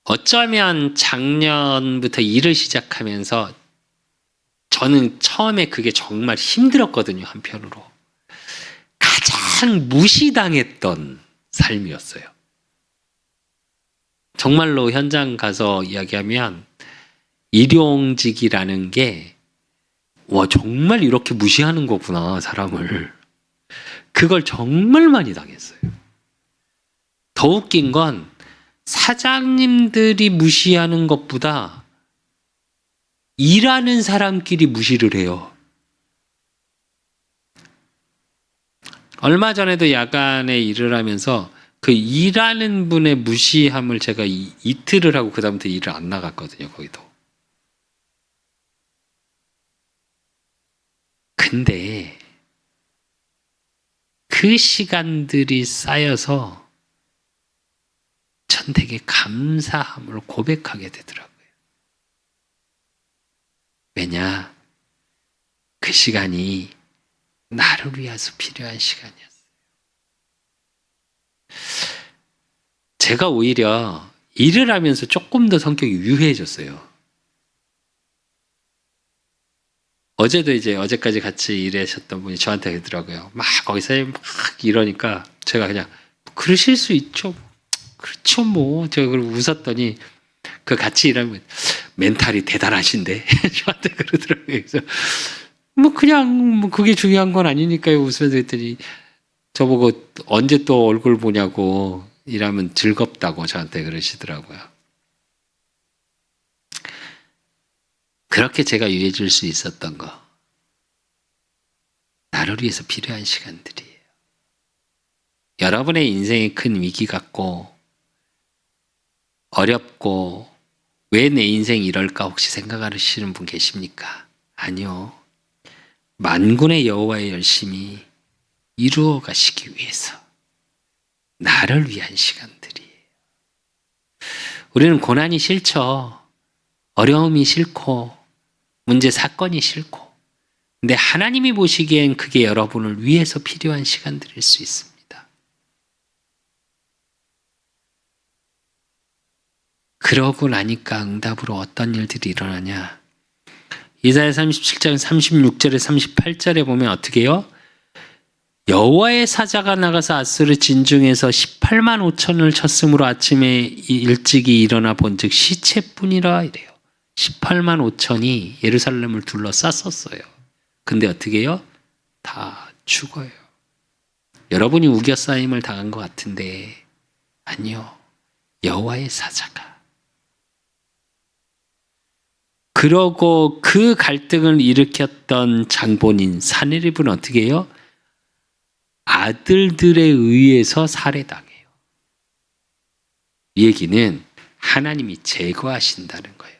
어쩌면 작년부터 일을 시작하면서 저는 처음에 그게 정말 힘들었거든요. 한편으로. 가장 무시당했던 삶이었어요. 정말로 현장 가서 이야기하면 일용직이라는 게 와, 정말 이렇게 무시하는 거구나, 사람을. 그걸 정말 많이 당했어요. 더 웃긴 건 사장님들이 무시하는 것보다 일하는 사람끼리 무시를 해요. 얼마 전에도 야간에 일을 하면서 그 일하는 분의 무시함을 제가 이틀을 하고 그다음부터 일을 안 나갔거든요, 거기도. 근데 그 시간들이 쌓여서 전 되게 감사함을 고백하게 되더라고요. 왜냐? 그 시간이 나를 위해서 필요한 시간이었어요. 제가 오히려 일을 하면서 조금 더 성격이 유해해졌어요. 어제도 이제 어제까지 같이 일하셨던 분이 저한테 그러더라고요. 막 거기서 막 이러니까 제가 그냥 그러실 수 있죠. 그렇죠 뭐. 제가 그러고 웃었더니 그 같이 일하면 멘탈이 대단하신데 저한테 그러더라고요. 그래서 뭐 그냥 뭐 그게 중요한 건 아니니까요. 웃으면서 했더니 저보고 언제 또 얼굴 보냐고 일하면 즐겁다고 저한테 그러시더라고요. 그렇게 제가 유해질 수 있었던 거 나를 위해서 필요한 시간들이에요. 여러분의 인생에 큰 위기 같고 어렵고 왜 내 인생이 이럴까 혹시 생각하시는 분 계십니까? 아니요. 만군의 여호와의 열심히 이루어 가시기 위해서 나를 위한 시간들이에요. 우리는 고난이 싫죠. 어려움이 싫고 문제 사건이 싫고 근데 하나님이 보시기엔 그게 여러분을 위해서 필요한 시간들일 수 있습니다. 그러고 나니까 응답으로 어떤 일들이 일어나냐. 이사야 37장 36절에 38절에 보면 어떻게 해요? 여호와의 사자가 나가서 아스르 진중에서 18만 5천을 쳤으므로 아침에 일찍이 일어나 본즉 시체뿐이라 이래요. 18만 5천이 예루살렘을 둘러쌌었어요. 근데 어떻게 해요? 다 죽어요. 여러분이 우겨싸임을 당한 것 같은데 아니요. 여호와의 사자가. 그러고 그 갈등을 일으켰던 장본인 사네립은 어떻게 해요? 아들들에 의해서 살해당해요. 이 얘기는 하나님이 제거하신다는 거예요.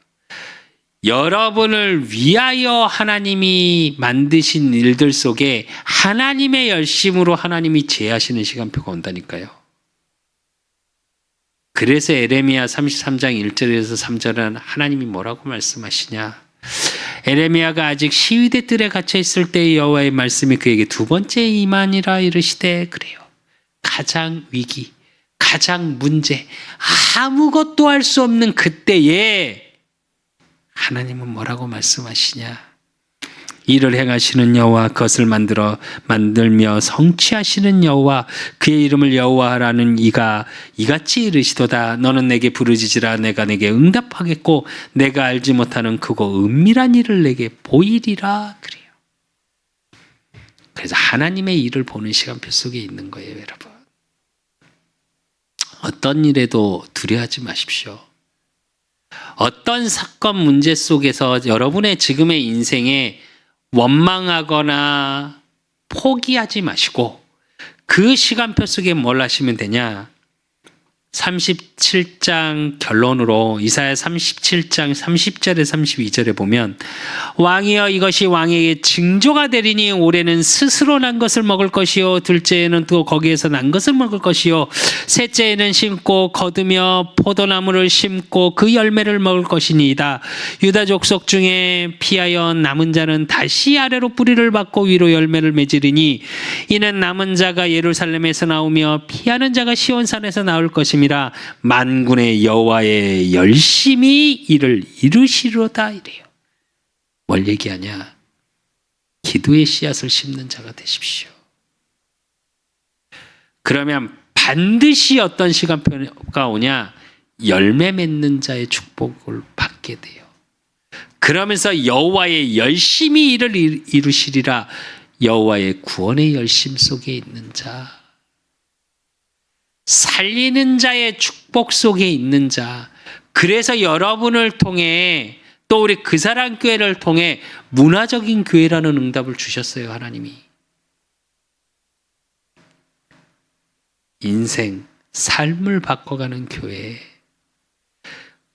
여러분을 위하여 하나님이 만드신 일들 속에 하나님의 열심으로 하나님이 제하시는 시간표가 온다니까요. 그래서 에레미야 33장 1절에서 3절은 하나님이 뭐라고 말씀하시냐. 에레미야가 아직 시위대 뜰에 갇혀 있을 때 여호와의 말씀이 그에게 두 번째 임하니라 이르시되 그래요. 가장 위기, 가장 문제, 아무것도 할 수 없는 그때에 하나님은 뭐라고 말씀하시냐. 이를 행하시는 여호와 그것을 만들며 성취하시는 여호와 그의 이름을 여호와라는 이가 이같이 이르시도다. 너는 내게 부르짖으라 내가 내게 응답하겠고 내가 알지 못하는 크고 은밀한 일을 내게 보이리라. 그래요. 그래서 하나님의 일을 보는 시간표 속에 있는 거예요, 여러분. 어떤 일에도 두려워하지 마십시오. 어떤 사건 문제 속에서 여러분의 지금의 인생에 원망하거나 포기하지 마시고 그 시간표 속에 뭘 하시면 되냐. 37장 결론으로 이사야 37장 30절에 32절에 보면 왕이여 이것이 왕에게 징조가 되리니 올해는 스스로 난 것을 먹을 것이요 둘째에는 또 거기에서 난 것을 먹을 것이요 셋째에는 심고 거두며 포도나무를 심고 그 열매를 먹을 것이니이다. 유다 족속 중에 피하여 남은 자는 다시 아래로 뿌리를 받고 위로 열매를 맺으리니 이는 남은 자가 예루살렘에서 나오며 피하는 자가 시온산에서 나올 것입니다. 만군의 여호와의 열심히 이를 이루시로다 이래요. 뭘 얘기하냐? 기도의 씨앗을 심는 자가 되십시오. 그러면 반드시 어떤 시간표가 오냐? 열매 맺는 자의 축복을 받게 돼요. 그러면서 여호와의 열심히 일을 이루시리라. 여호와의 구원의 열심 속에 있는 자, 살리는 자의 축복 속에 있는 자. 그래서 여러분을 통해 또 우리 그 사람 교회를 통해 문화적인 교회라는 응답을 주셨어요, 하나님이. 인생, 삶을 바꿔가는 교회.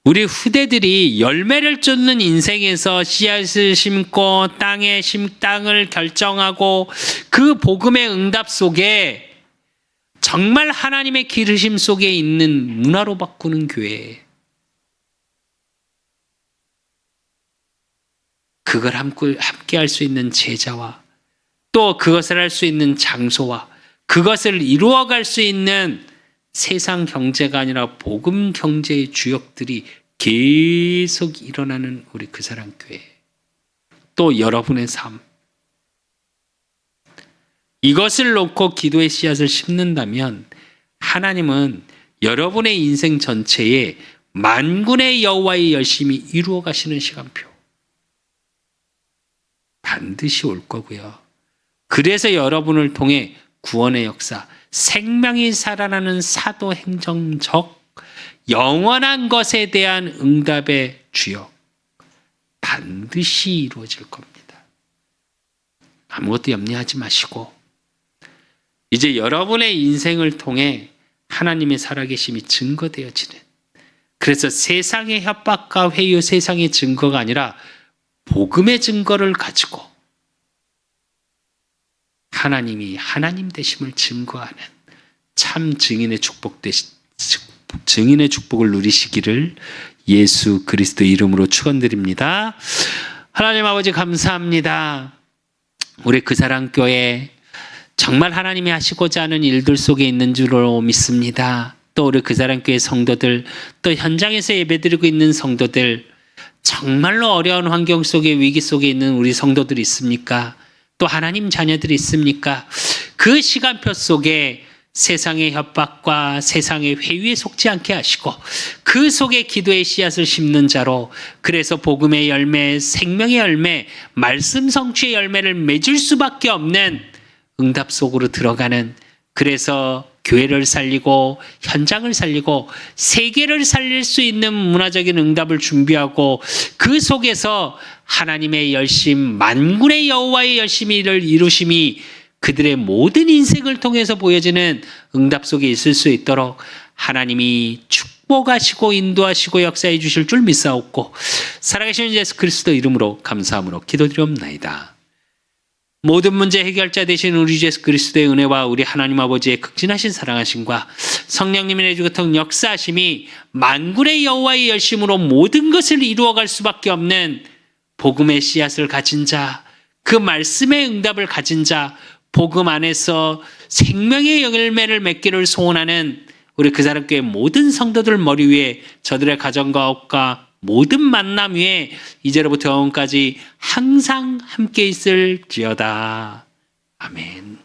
우리 후대들이 열매를 쫓는 인생에서 씨앗을 심고 땅을 결정하고 그 복음의 응답 속에 정말 하나님의 기르심 속에 있는 문화로 바꾸는 교회. 그걸 함께 할 수 있는 제자와 또 그것을 할 수 있는 장소와 그것을 이루어갈 수 있는 세상 경제가 아니라 복음 경제의 주역들이 계속 일어나는 우리 그 사람 교회. 또 여러분의 삶. 이것을 놓고 기도의 씨앗을 심는다면 하나님은 여러분의 인생 전체에 만군의 여호와의 열심히 이루어 가시는 시간표 반드시 올 거고요. 그래서 여러분을 통해 구원의 역사, 생명이 살아나는 사도행정적 영원한 것에 대한 응답의 주역 반드시 이루어질 겁니다. 아무것도 염려하지 마시고 이제 여러분의 인생을 통해 하나님의 살아계심이 증거되어지는, 그래서 세상의 협박과 회유, 세상의 증거가 아니라 복음의 증거를 가지고 하나님이 하나님 되심을 증거하는 참 증인의 축복을 누리시기를 예수 그리스도 이름으로 축원드립니다. 하나님 아버지 감사합니다. 우리 그 사람 교회 정말 하나님이 하시고자 하는 일들 속에 있는 줄로 믿습니다. 또 우리 그 사람 교회 성도들, 또 현장에서 예배드리고 있는 성도들, 정말로 어려운 환경 속에, 위기 속에 있는 우리 성도들이 있습니까? 또 하나님 자녀들이 있습니까? 그 시간표 속에 세상의 협박과 세상의 회유에 속지 않게 하시고 그 속에 기도의 씨앗을 심는 자로, 그래서 복음의 열매, 생명의 열매, 말씀 성취의 열매를 맺을 수밖에 없는 응답 속으로 들어가는, 그래서 교회를 살리고 현장을 살리고 세계를 살릴 수 있는 문화적인 응답을 준비하고 그 속에서 하나님의 열심, 만군의 여호와의 열심히 이루심이 그들의 모든 인생을 통해서 보여지는 응답 속에 있을 수 있도록 하나님이 축복하시고 인도하시고 역사해 주실 줄 믿사옵고 살아계신 예수 그리스도 이름으로 감사함으로 기도드리옵나이다. 모든 문제 해결자 되신 우리 주 예수 그리스도의 은혜와 우리 하나님 아버지의 극진하신 사랑하심과 성령님의 내주같은 역사하심이 만군의 여호와의 열심으로 모든 것을 이루어갈 수밖에 없는 복음의 씨앗을 가진 자, 그 말씀의 응답을 가진 자, 복음 안에서 생명의 열매를 맺기를 소원하는 우리 그 사람 교회 모든 성도들 머리 위에, 저들의 가정과 업과 모든 만남 위에 이제로부터 영원까지 항상 함께 있을지어다. 아멘.